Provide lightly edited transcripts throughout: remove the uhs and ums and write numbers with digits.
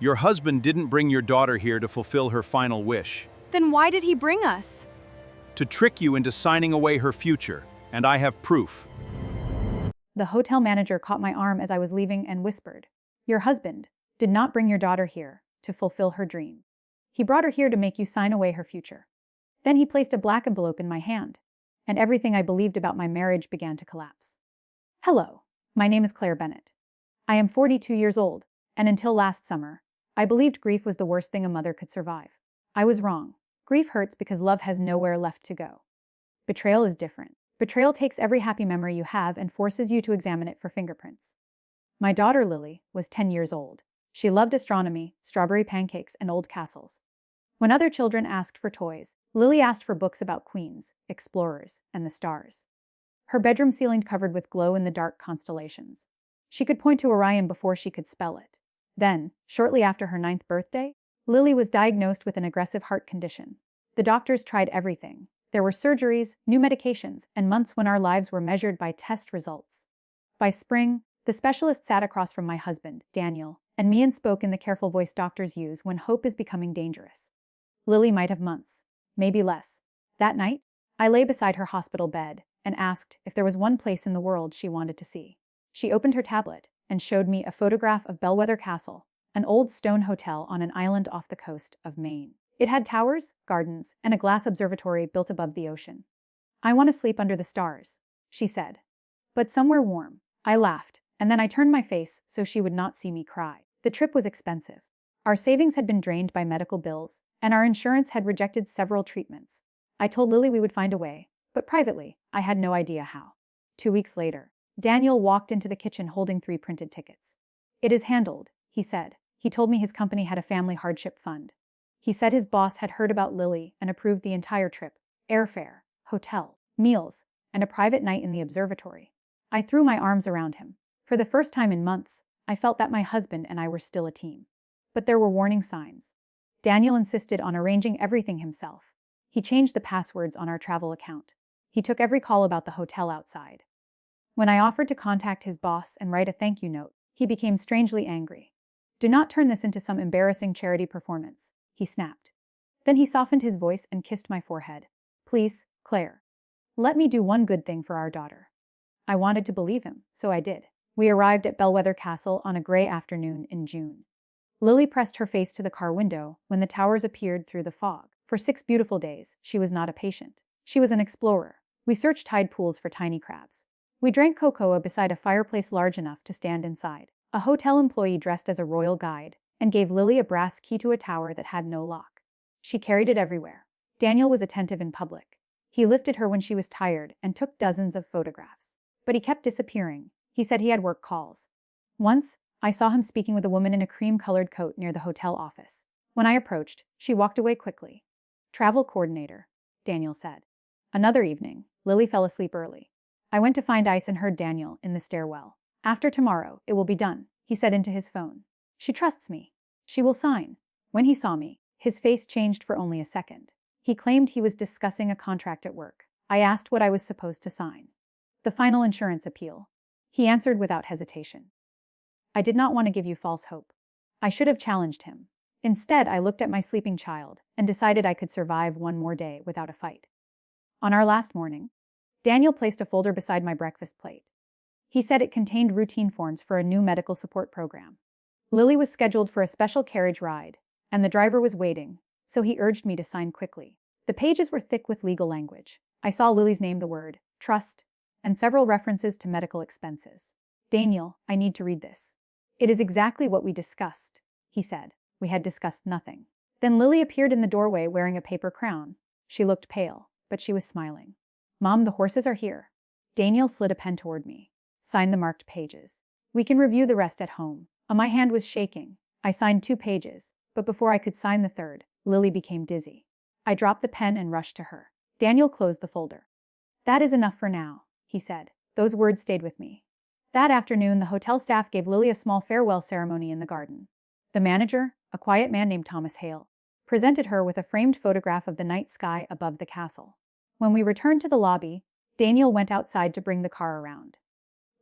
Your husband didn't bring your daughter here to fulfill her final wish. Then why did he bring us? To trick you into signing away her future, and I have proof. The hotel manager caught my arm as I was leaving and whispered, "Your husband did not bring your daughter here to fulfill her dream. He brought her here to make you sign away her future." Then he placed a black envelope in my hand, and everything I believed about my marriage began to collapse. Hello, my name is Claire Bennett. I am 42 years old, and until last summer, I believed grief was the worst thing a mother could survive. I was wrong. Grief hurts because love has nowhere left to go. Betrayal is different. Betrayal takes every happy memory you have and forces you to examine it for fingerprints. My daughter Lily was 10 years old. She loved astronomy, strawberry pancakes, and old castles. When other children asked for toys, Lily asked for books about queens, explorers, and the stars. Her bedroom ceiling covered with glow-in-the-dark constellations. She could point to Orion before she could spell it. Then, shortly after her 9th birthday, Lily was diagnosed with an aggressive heart condition. The doctors tried everything. There were surgeries, new medications, and months when our lives were measured by test results. By spring, the specialist sat across from my husband, Daniel, and me and spoke in the careful voice doctors use when hope is becoming dangerous. Lily might have months, maybe less. That night, I lay beside her hospital bed and asked if there was one place in the world she wanted to see. She opened her tablet and showed me a photograph of Bellwether Castle, an old stone hotel on an island off the coast of Maine. It had towers, gardens, and a glass observatory built above the ocean. "I want to sleep under the stars," she said. "But somewhere warm." I laughed, and then I turned my face so she would not see me cry. The trip was expensive. Our savings had been drained by medical bills, and our insurance had rejected several treatments. I told Lily we would find a way, but privately, I had no idea how. 2 weeks later, Daniel walked into the kitchen holding 3 printed tickets. "It is handled," he said. He told me his company had a family hardship fund. He said his boss had heard about Lily and approved the entire trip: airfare, hotel, meals, and a private night in the observatory. I threw my arms around him. For the first time in months, I felt that my husband and I were still a team. But there were warning signs. Daniel insisted on arranging everything himself. He changed the passwords on our travel account. He took every call about the hotel outside. When I offered to contact his boss and write a thank you note, he became strangely angry. "Do not turn this into some embarrassing charity performance," he snapped. Then he softened his voice and kissed my forehead. "Please, Claire. Let me do one good thing for our daughter." I wanted to believe him, so I did. We arrived at Bellwether Castle on a gray afternoon in June. Lily pressed her face to the car window when the towers appeared through the fog. For 6 beautiful days, she was not a patient. She was an explorer. We searched tide pools for tiny crabs. We drank cocoa beside a fireplace large enough to stand inside. A hotel employee dressed as a royal guide and gave Lily a brass key to a tower that had no lock. She carried it everywhere. Daniel was attentive in public. He lifted her when she was tired and took dozens of photographs. But he kept disappearing. He said he had work calls. Once, I saw him speaking with a woman in a cream-colored coat near the hotel office. When I approached, she walked away quickly. "Travel coordinator," Daniel said. Another evening, Lily fell asleep early. I went to find ice and heard Daniel in the stairwell. "After tomorrow, it will be done," he said into his phone. "She trusts me. She will sign." When he saw me, his face changed for only a second. He claimed he was discussing a contract at work. I asked what I was supposed to sign. "The final insurance appeal." He answered without hesitation. "I did not want to give you false hope." I should have challenged him. Instead, I looked at my sleeping child and decided I could survive one more day without a fight. On our last morning, Daniel placed a folder beside my breakfast plate. He said it contained routine forms for a new medical support program. Lily was scheduled for a special carriage ride, and the driver was waiting, so he urged me to sign quickly. The pages were thick with legal language. I saw Lily's name, the word trust, and several references to medical expenses. "Daniel, I need to read this." "It is exactly what we discussed," he said. We had discussed nothing. Then Lily appeared in the doorway wearing a paper crown. She looked pale, but she was smiling. "Mom, the horses are here." Daniel slid a pen toward me. "Sign the marked pages. We can review the rest at home." My hand was shaking. I signed 2 pages, but before I could sign the 3rd, Lily became dizzy. I dropped the pen and rushed to her. Daniel closed the folder. "That is enough for now," he said. Those words stayed with me. That afternoon, the hotel staff gave Lily a small farewell ceremony in the garden. The manager, a quiet man named Thomas Hale, presented her with a framed photograph of the night sky above the castle. When we returned to the lobby, Daniel went outside to bring the car around.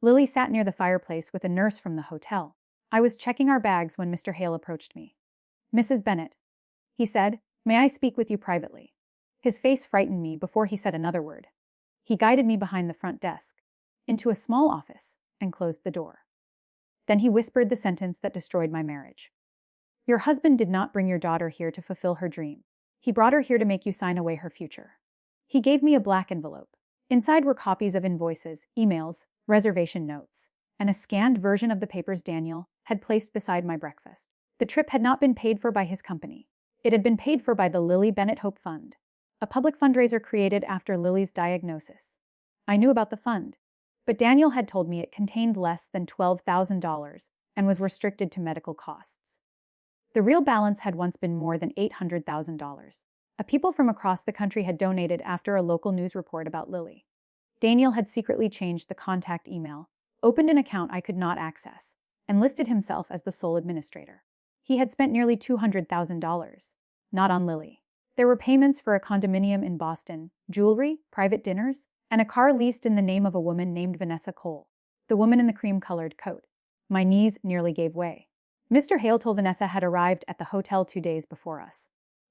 Lily sat near the fireplace with a nurse from the hotel. I was checking our bags when Mr. Hale approached me. "Mrs. Bennet," he said, "may I speak with you privately?" His face frightened me before he said another word. He guided me behind the front desk, into a small office, and closed the door. Then he whispered the sentence that destroyed my marriage. "Your husband did not bring your daughter here to fulfill her dream. He brought her here to make you sign away her future." He gave me a black envelope. Inside were copies of invoices, emails, reservation notes, and a scanned version of the papers Daniel had placed beside my breakfast. The trip had not been paid for by his company. It had been paid for by the Lily Bennett Hope Fund, a public fundraiser created after Lily's diagnosis. I knew about the fund, but Daniel had told me it contained less than $12,000 and was restricted to medical costs. The real balance had once been more than $800,000. People from across the country had donated after a local news report about Lily. Daniel had secretly changed the contact email, opened an account I could not access, and listed himself as the sole administrator. He had spent nearly $200,000, not on Lily. There were payments for a condominium in Boston, jewelry, private dinners, and a car leased in the name of a woman named Vanessa Cole, the woman in the cream-colored coat. My knees nearly gave way. Mr. Hale told Vanessa had arrived at the hotel 2 days before us.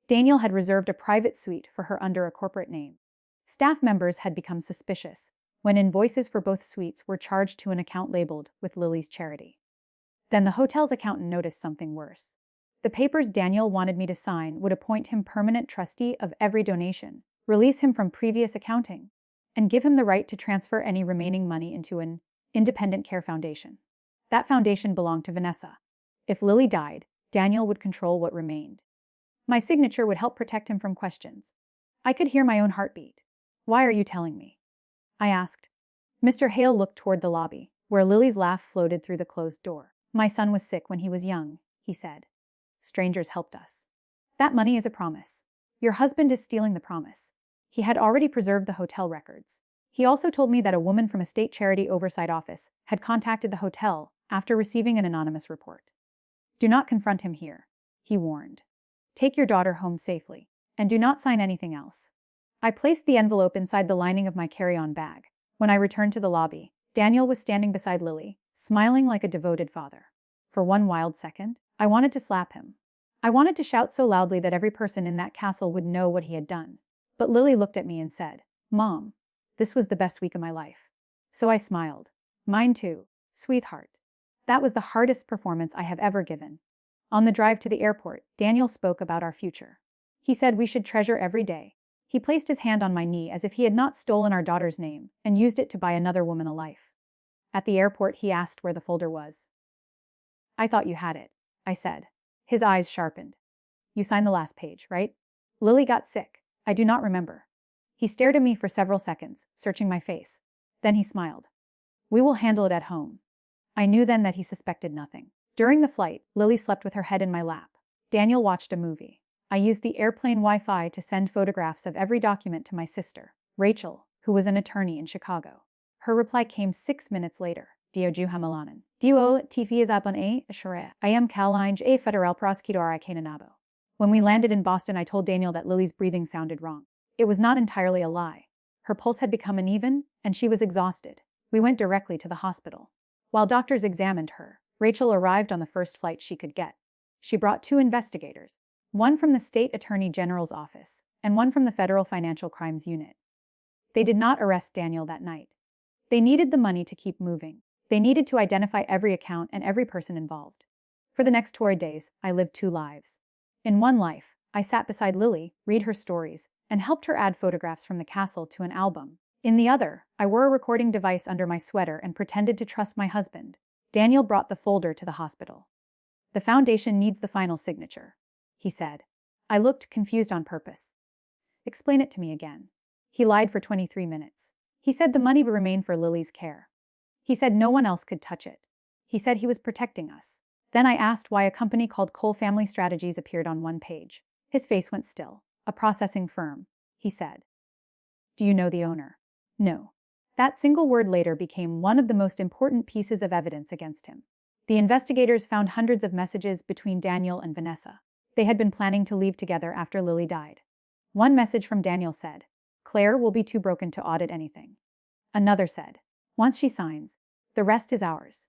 Daniel had reserved a private suite for her under a corporate name. Staff members had become suspicious when invoices for both suites were charged to an account labeled with Lily's charity. Then the hotel's accountant noticed something worse. The papers Daniel wanted me to sign would appoint him permanent trustee of every donation, release him from previous accounting, and give him the right to transfer any remaining money into an independent care foundation. That foundation belonged to Vanessa. If Lily died, Daniel would control what remained. My signature would help protect him from questions. I could hear my own heartbeat. "Why are you telling me?" I asked. Mr. Hale looked toward the lobby, where Lily's laugh floated through the closed door. "My son was sick when he was young," he said. "Strangers helped us. That money is a promise. Your husband is stealing the promise." He had already preserved the hotel records. He also told me that a woman from a state charity oversight office had contacted the hotel after receiving an anonymous report. "Do not confront him here," he warned. "Take your daughter home safely, and do not sign anything else." I placed the envelope inside the lining of my carry-on bag. When I returned to the lobby, Daniel was standing beside Lily, smiling like a devoted father. For one wild second, I wanted to slap him. I wanted to shout so loudly that every person in that castle would know what he had done. But Lily looked at me and said, "Mom, this was the best week of my life." So I smiled. "Mine too, sweetheart." That was the hardest performance I have ever given. On the drive to the airport, Daniel spoke about our future. He said we should treasure every day. He placed his hand on my knee as if he had not stolen our daughter's name and used it to buy another woman a life. At the airport, he asked where the folder was. "I thought you had it," I said. His eyes sharpened. "You signed the last page, right?" "Lily got sick. I do not remember." He stared at me for several seconds, searching my face. Then he smiled. "We will handle it at home." I knew then that he suspected nothing. During the flight, Lily slept with her head in my lap. Daniel watched a movie. I used the airplane Wi-Fi to send photographs of every document to my sister, Rachel, who was an attorney in Chicago. Her reply came 6 minutes later. "Dio Juhamalanan. Dio TV is up on a Ashare. I am Calinge a federal prosecutor I Cananabo." When we landed in Boston, I told Daniel that Lily's breathing sounded wrong. It was not entirely a lie. Her pulse had become uneven, and she was exhausted. We went directly to the hospital. While doctors examined her, Rachel arrived on the first flight she could get. She brought 2 investigators, one from the State Attorney General's office and one from the Federal Financial Crimes Unit. They did not arrest Daniel that night. They needed the money to keep moving. They needed to identify every account and every person involved. For the next 4 days, I lived 2 lives. In one life, I sat beside Lily, read her stories, and helped her add photographs from the castle to an album. In the other, I wore a recording device under my sweater and pretended to trust my husband. Daniel brought the folder to the hospital. "The foundation needs the final signature," he said. I looked confused on purpose. "Explain it to me again." He lied for 23 minutes. He said the money would remain for Lily's care. He said no one else could touch it. He said he was protecting us. Then I asked why a company called Cole Family Strategies appeared on one page. His face went still. "A processing firm," he said. "Do you know the owner?" "No." That single word later became one of the most important pieces of evidence against him. The investigators found hundreds of messages between Daniel and Vanessa. They had been planning to leave together after Lily died. One message from Daniel said, "Claire will be too broken to audit anything." Another said, "Once she signs, the rest is ours."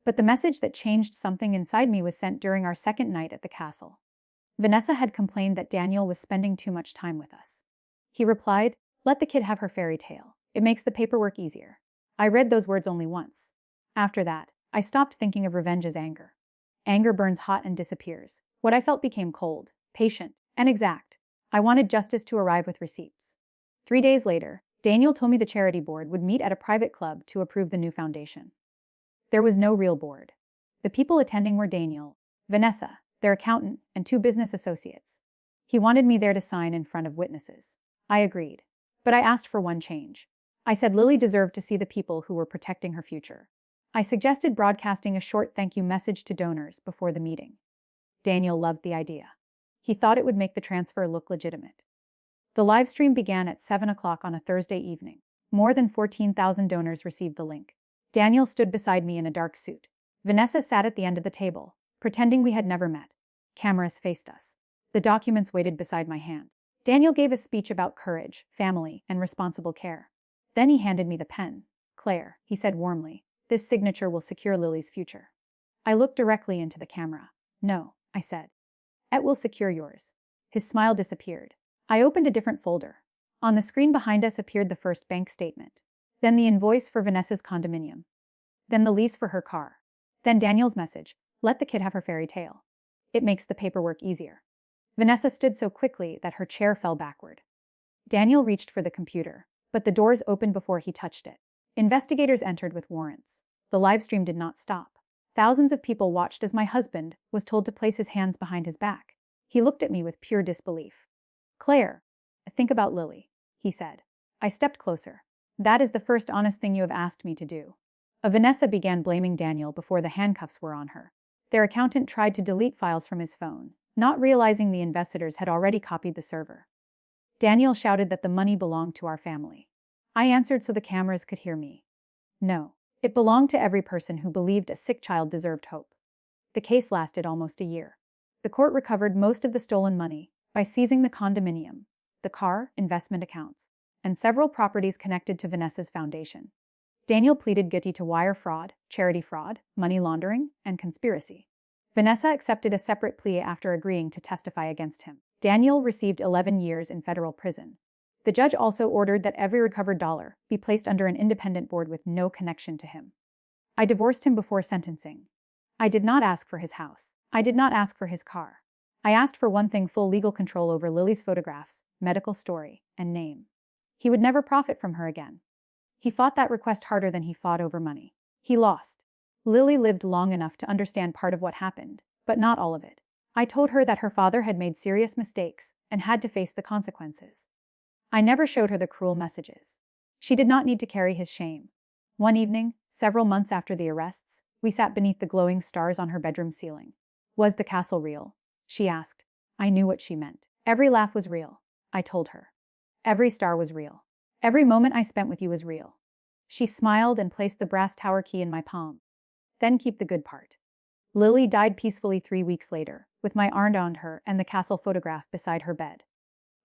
But the message that changed something inside me was sent during our second night at the castle. Vanessa had complained that Daniel was spending too much time with us. He replied, "Let the kid have her fairy tale. It makes the paperwork easier." I read those words only once. After that, I stopped thinking of revenge as anger. Anger burns hot and disappears. What I felt became cold, patient, and exact. I wanted justice to arrive with receipts. 3 days later, Daniel told me the charity board would meet at a private club to approve the new foundation. There was no real board. The people attending were Daniel, Vanessa, their accountant, and 2 business associates. He wanted me there to sign in front of witnesses. I agreed. But I asked for one change. I said Lily deserved to see the people who were protecting her future. I suggested broadcasting a short thank you message to donors before the meeting. Daniel loved the idea. He thought it would make the transfer look legitimate. The live stream began at 7 o'clock on a Thursday evening. More than 14,000 donors received the link. Daniel stood beside me in a dark suit. Vanessa sat at the end of the table, pretending we had never met. Cameras faced us. The documents waited beside my hand. Daniel gave a speech about courage, family, and responsible care. Then he handed me the pen. "Claire," he said warmly, "this signature will secure Lily's future." I looked directly into the camera. "No," I said. "It will secure yours." His smile disappeared. I opened a different folder. On the screen behind us appeared the first bank statement. Then the invoice for Vanessa's condominium. Then the lease for her car. Then Daniel's message, "Let the kid have her fairy tale. It makes the paperwork easier." Vanessa stood so quickly that her chair fell backward. Daniel reached for the computer, but the doors opened before he touched it. Investigators entered with warrants. The livestream did not stop. Thousands of people watched as my husband was told to place his hands behind his back. He looked at me with pure disbelief. "Claire, think about Lily," he said. I stepped closer. "That is the first honest thing you have asked me to do." Vanessa began blaming Daniel before the handcuffs were on her. Their accountant tried to delete files from his phone, not realizing the investigators had already copied the server. Daniel shouted that the money belonged to our family. I answered so the cameras could hear me. "No, it belonged to every person who believed a sick child deserved hope." The case lasted almost a year. The court recovered most of the stolen money by seizing the condominium, the car, investment accounts, and several properties connected to Vanessa's foundation. Daniel pleaded guilty to wire fraud, charity fraud, money laundering, and conspiracy. Vanessa accepted a separate plea after agreeing to testify against him. Daniel received 11 years in federal prison. The judge also ordered that every recovered dollar be placed under an independent board with no connection to him. I divorced him before sentencing. I did not ask for his house. I did not ask for his car. I asked for one thing: full legal control over Lily's photographs, medical story, and name. He would never profit from her again. He fought that request harder than he fought over money. He lost. Lily lived long enough to understand part of what happened, but not all of it. I told her that her father had made serious mistakes and had to face the consequences. I never showed her the cruel messages. She did not need to carry his shame. One evening, several months after the arrests, we sat beneath the glowing stars on her bedroom ceiling. "Was the castle real?" she asked. I knew what she meant. "Every laugh was real," I told her. "Every star was real. Every moment I spent with you was real." She smiled and placed the brass tower key in my palm. "Then keep the good part." Lily died peacefully 3 weeks later, with my arm around her and the castle photograph beside her bed.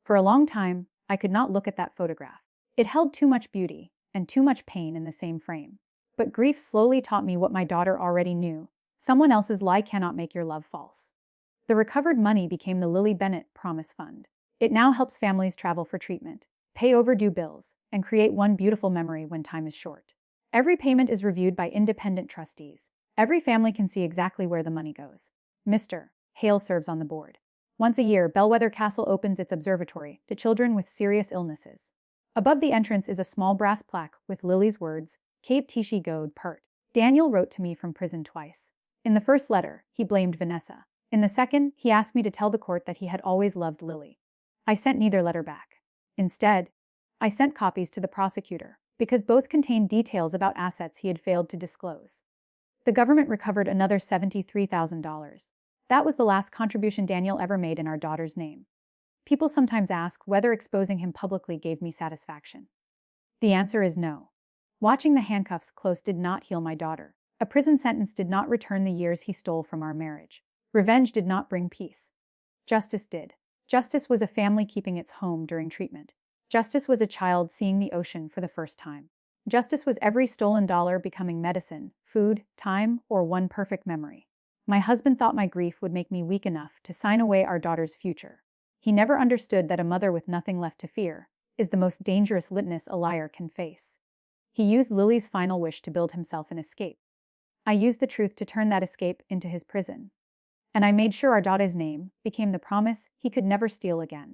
For a long time, I could not look at that photograph. It held too much beauty and too much pain in the same frame. But grief slowly taught me what my daughter already knew: someone else's lie cannot make your love false. The recovered money became the Lily Bennett Promise Fund. It now helps families travel for treatment, pay overdue bills, and create one beautiful memory when time is short. Every payment is reviewed by independent trustees. Every family can see exactly where the money goes. Mr. Hale serves on the board. Once a year, Bellwether Castle opens its observatory to children with serious illnesses. Above the entrance is a small brass plaque with Lily's words, "Cape Tishi God Pert." Daniel wrote to me from prison twice. In the first letter, he blamed Vanessa. In the second, he asked me to tell the court that he had always loved Lily. I sent neither letter back. Instead, I sent copies to the prosecutor, because both contained details about assets he had failed to disclose. The government recovered another $73,000. That was the last contribution Daniel ever made in our daughter's name. People sometimes ask whether exposing him publicly gave me satisfaction. The answer is no. Watching the handcuffs close did not heal my daughter. A prison sentence did not return the years he stole from our marriage. Revenge did not bring peace. Justice did. Justice was a family keeping its home during treatment. Justice was a child seeing the ocean for the first time. Justice was every stolen dollar becoming medicine, food, time, or one perfect memory. My husband thought my grief would make me weak enough to sign away our daughter's future. He never understood that a mother with nothing left to fear is the most dangerous litmus a liar can face. He used Lily's final wish to build himself an escape. I used the truth to turn that escape into his prison. And I made sure our daughter's name became the promise he could never steal again.